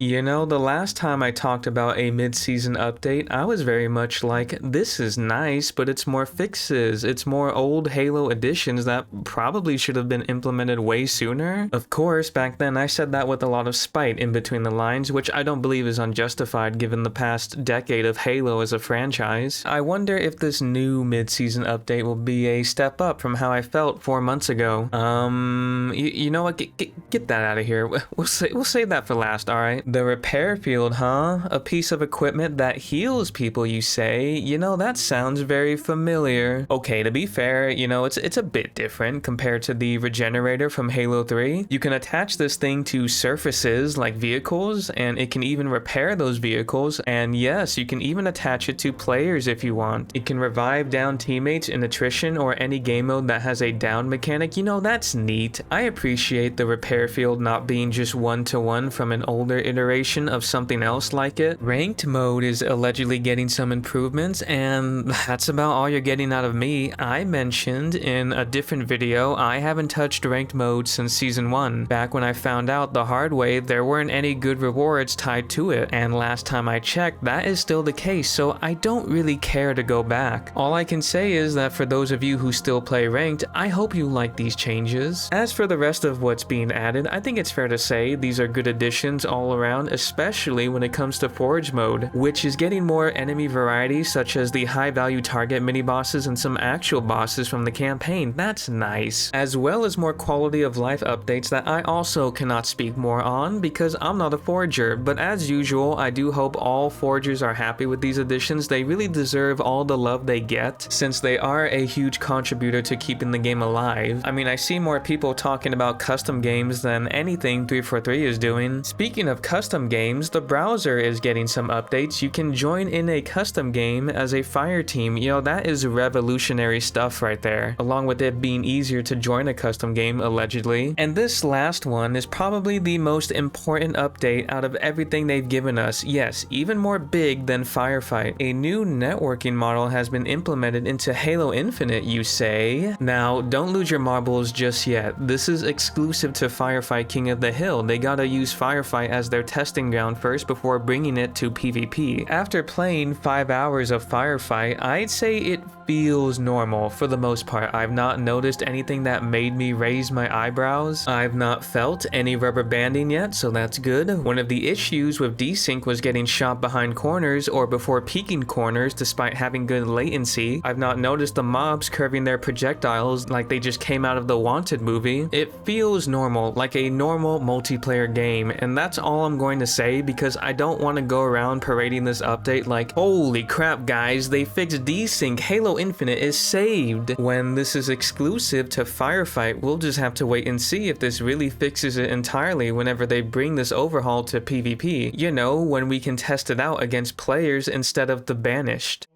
You know, the last time I talked about a mid-season update, I was very much like, this is nice, but it's more fixes. It's more old Halo additions that probably should have been implemented way sooner. Of course, back then I said that with a lot of spite in between the lines, which I don't believe is unjustified given the past decade of Halo as a franchise. I wonder if this new mid-season update will be a step up from how I felt 4 months ago. You know what? Get that out of here. We'll save that for last, alright? The repair field, huh? A piece of equipment that heals people, you say? You know, that sounds very familiar. Okay, to be fair, you know, it's a bit different compared to the regenerator from Halo 3. You can attach this thing to surfaces like vehicles, and it can even repair those vehicles, and yes, you can even attach it to players if you want. It can revive down teammates in attrition or any game mode that has a down mechanic. You know, that's neat. I appreciate the repair field not being just one-to-one from an older iteration of something else like it. Ranked mode is allegedly getting some improvements, and that's about all you're getting out of me. I mentioned in a different video I haven't touched ranked mode since season 1. Back when I found out the hard way there weren't any good rewards tied to it, and last time I checked that is still the case, so I don't really care to go back. All I can say is that for those of you who still play ranked, I hope you like these changes. As for the rest of what's being added, I think it's fair to say these are good additions all around, especially when it comes to Forge mode, which is getting more enemy variety such as the high value target mini bosses and some actual bosses from the campaign. That's nice. As well as more quality of life updates that I also cannot speak more on because I'm not a forger, but as usual I do hope all forgers are happy with these additions. They really deserve all the love they get since they are a huge contributor to keeping the game alive. I mean, I see more people talking about custom games than anything 343 is doing. Speaking of custom games, the browser is getting some updates. You can join in a custom game as a fire team. You know, that is revolutionary stuff right there, along with it being easier to join a custom game allegedly. And this last one is probably the most important update out of everything they've given us. Yes, even more big than Firefight. A new networking model has been implemented into Halo Infinite, you say? Now, don't lose your marbles just yet. This is exclusive to Firefight King of the Hill. They gotta use Firefight as their testing ground first before bringing it to PvP. After playing 5 hours of Firefight, I'd say it feels normal for the most part. I've not noticed anything that made me raise my eyebrows. I've not felt any rubber banding yet, so that's good. One of the issues with desync was getting shot behind corners or before peeking corners despite having good latency. I've not noticed the mobs curving their projectiles like they just came out of the Wanted movie. It feels normal, like a normal multiplayer game, and that's all I'm going to say because I don't want to go around parading this update like, holy crap guys, they fixed desync, Halo Infinite is saved. When this is exclusive to Firefight, we'll just have to wait and see if this really fixes it entirely whenever they bring this overhaul to PvP. You know, when we can test it out against players instead of the banished.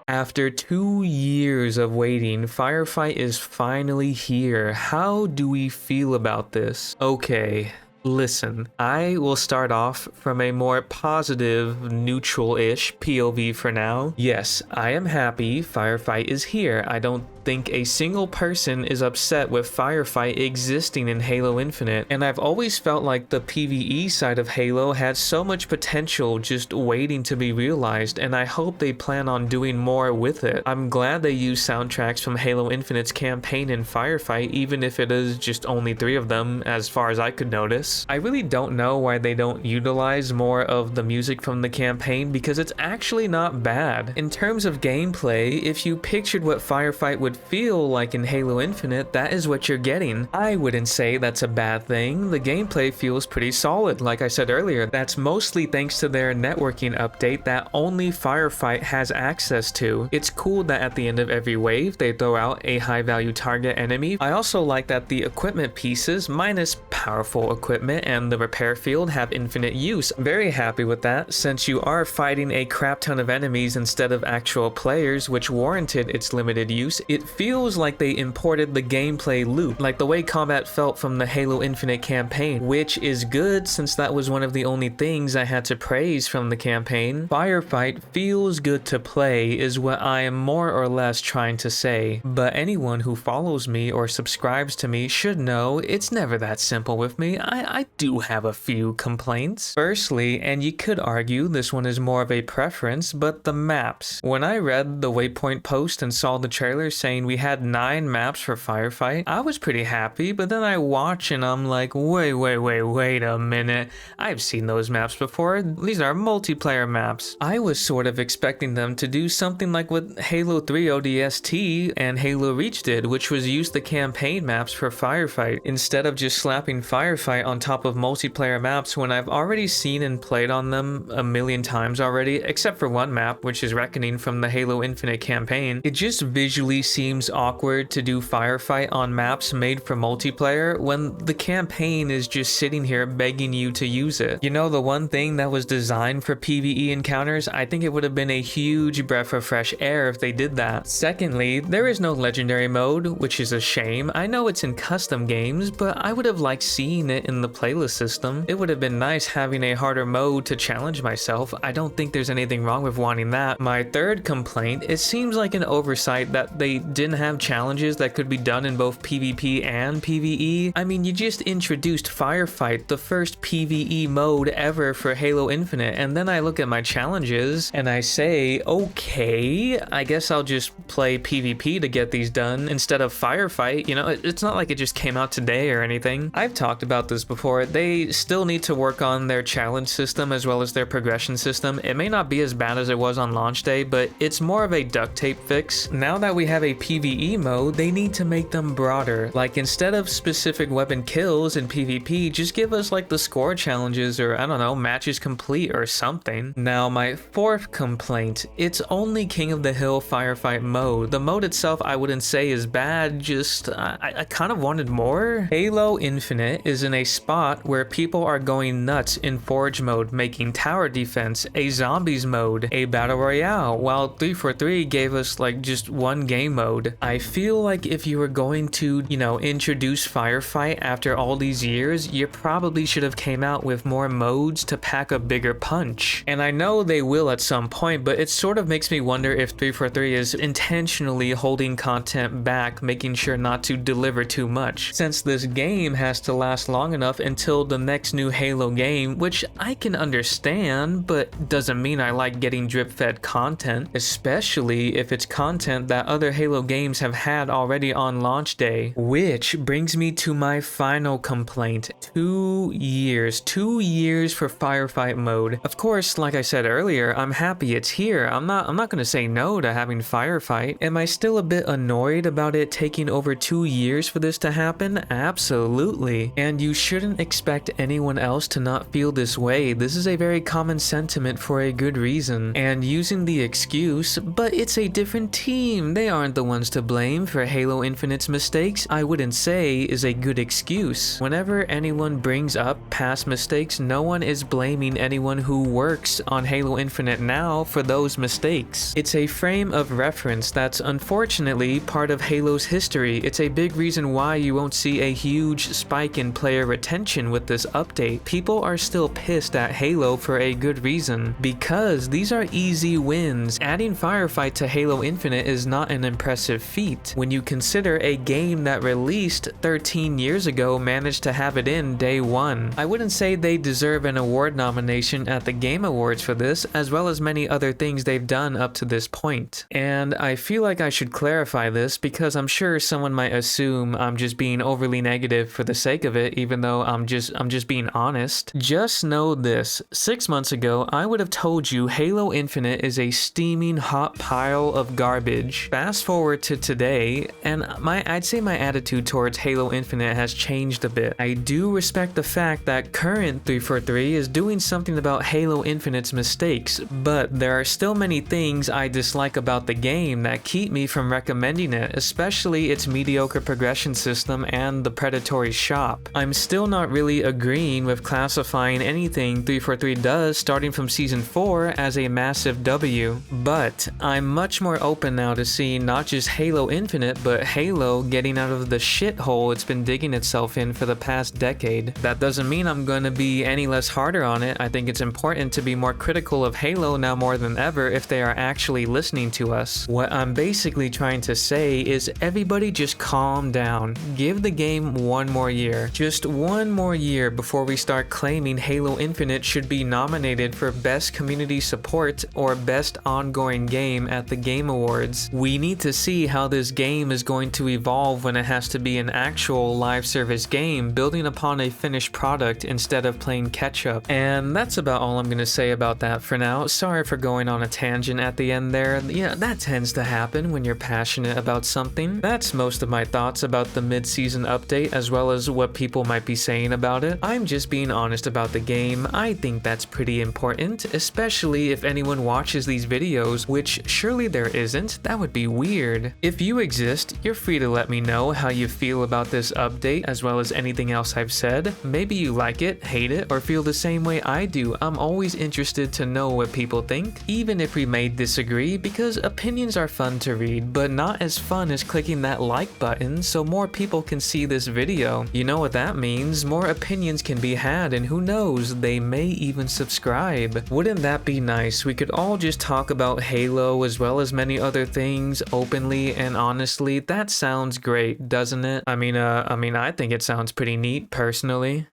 After 2 years of waiting, Firefight is finally here. How do we feel about this? Okay, listen, I will start off from a more positive, neutral-ish POV for now. Yes, I am happy Firefight is here. I don't think a single person is upset with Firefight existing in Halo Infinite, and I've always felt like the PvE side of Halo had so much potential just waiting to be realized, and I hope they plan on doing more with it. I'm glad they use soundtracks from Halo Infinite's campaign in Firefight, even if it is just only 3 of them as far as I could notice. I really don't know why they don't utilize more of the music from the campaign because it's actually not bad. In terms of gameplay, if you pictured what Firefight would would feel like in Halo Infinite, that is what you're getting. I wouldn't say that's a bad thing. The gameplay feels pretty solid, like I said earlier. That's mostly thanks to their networking update that only Firefight has access to. It's cool that at the end of every wave, they throw out a high value target enemy. I also like that the equipment pieces, minus powerful equipment and the repair field, have infinite use. Very happy with that, since you are fighting a crap ton of enemies instead of actual players, which warranted its limited use. It feels like they imported the gameplay loop, like the way combat felt from the Halo Infinite campaign, which is good since that was one of the only things I had to praise from the campaign. Firefight feels good to play is what I am more or less trying to say, but anyone who follows me or subscribes to me should know it's never that simple with me. I do have a few complaints. Firstly, and you could argue this one is more of a preference, but the maps. When I read the Waypoint post and saw the trailer saying we had 9 maps for Firefight, I was pretty happy, but then I watch and I'm like, wait a minute. I've seen those maps before. These are multiplayer maps. I was sort of expecting them to do something like what Halo 3 ODST and Halo Reach did, which was use the campaign maps for Firefight, instead of just slapping Firefight on top of multiplayer maps when I've already seen and played on them a million times already, except for one map, which is Reckoning from the Halo Infinite campaign. It just visually seems awkward to do Firefight on maps made for multiplayer when the campaign is just sitting here begging you to use it. You know, the one thing that was designed for PvE encounters, I think it would have been a huge breath of fresh air if they did that. Secondly, there is no legendary mode, which is a shame. I know it's in custom games, but I would have liked seeing it in the playlist system. It would have been nice having a harder mode to challenge myself. I don't think there's anything wrong with wanting that. My third complaint, it seems like an oversight that they didn't have challenges that could be done in both PvP and PvE. I mean, you just introduced Firefight, the first PvE mode ever for Halo Infinite, and then I look at my challenges and I say, okay, I guess I'll just play PvP to get these done instead of Firefight. You know, it's not like it just came out today or anything. I've talked about this before. They still need to work on their challenge system as well as their progression system. It may not be as bad as it was on launch day, but it's more of a duct tape fix. Now that we have a PvE mode, they need to make them broader. Like, instead of specific weapon kills in PvP, just give us like the score challenges, or I don't know, matches complete or something. Now, my fourth complaint, it's only King of the Hill Firefight mode. The mode itself I wouldn't say is bad, just I kind of wanted more. Halo Infinite is in a spot where people are going nuts in Forge mode, making tower defense, a zombies mode, a battle royale, while 343 gave us like just one game mode. I feel like if you were going to, you know, introduce Firefight after all these years, you probably should have came out with more modes to pack a bigger punch. And I know they will at some point, but it sort of makes me wonder if 343 is intentionally holding content back, making sure not to deliver too much, since this game has to last long enough until the next new Halo game, which I can understand, but doesn't mean I like getting drip-fed content, especially if it's content that other Halo games have had already on launch day. Which brings me to my final complaint. 2 years. 2 years for Firefight mode. Of course, like I said earlier, I'm happy it's here. I'm not gonna say no to having Firefight. Am I still a bit annoyed about it taking over 2 years for this to happen? Absolutely. And you shouldn't expect anyone else to not feel this way. This is a very common sentiment for a good reason. And using the excuse, but it's a different team, they aren't the ones to blame for Halo Infinite's mistakes, I wouldn't say is a good excuse. Whenever anyone brings up past mistakes, no one is blaming anyone who works on Halo Infinite now for those mistakes. It's a frame of reference that's unfortunately part of Halo's history. It's a big reason why you won't see a huge spike in player retention with this update. People are still pissed at Halo for a good reason, because these are easy wins. Adding Firefight to Halo Infinite is not an impressive feat when you consider a game that released 13 years ago managed to have it in day one. I wouldn't say they deserve an award nomination at the Game Awards for this, as well as many other things they've done up to this point. And I feel like I should clarify this because I'm sure someone might assume I'm just being overly negative for the sake of it, even though I'm just being honest. Just know this: 6 months ago, I would have told you Halo Infinite is a steaming hot pile of garbage. Fast forward forward to today, and I'd say my attitude towards Halo Infinite has changed a bit. I do respect the fact that current 343 is doing something about Halo Infinite's mistakes, but there are still many things I dislike about the game that keep me from recommending it, especially its mediocre progression system and the predatory shop. I'm still not really agreeing with classifying anything 343 does starting from Season 4 as a massive W, but I'm much more open now to seeing not just Halo Infinite, but Halo getting out of the shithole it's been digging itself in for the past decade. That doesn't mean I'm going to be any less harder on it. I think it's important to be more critical of Halo now more than ever if they are actually listening to us. What I'm basically trying to say is everybody just calm down. Give the game one more year. Just one more year before we start claiming Halo Infinite should be nominated for Best Community Support or Best Ongoing Game at the Game Awards. We need to see how this game is going to evolve when it has to be an actual live service game building upon a finished product instead of playing catch up. And that's about all I'm going to say about that for now. Sorry for going on a tangent at the end there. Yeah, that tends to happen when you're passionate about something. That's most of my thoughts about the mid-season update as well as what people might be saying about it. I'm just being honest about the game. I think that's pretty important, especially if anyone watches these videos, which surely there isn't. That would be weird. If you exist, you're free to let me know how you feel about this update as well as anything else I've said. Maybe you like it, hate it, or feel the same way I do. I'm always interested to know what people think, even if we may disagree, because opinions are fun to read, but not as fun as clicking that like button so more people can see this video. You know what that means? More opinions can be had, and who knows, they may even subscribe. Wouldn't that be nice? We could all just talk about Halo as well as many other things openly and honestly. That sounds great, doesn't it? I mean, I think it sounds pretty neat personally.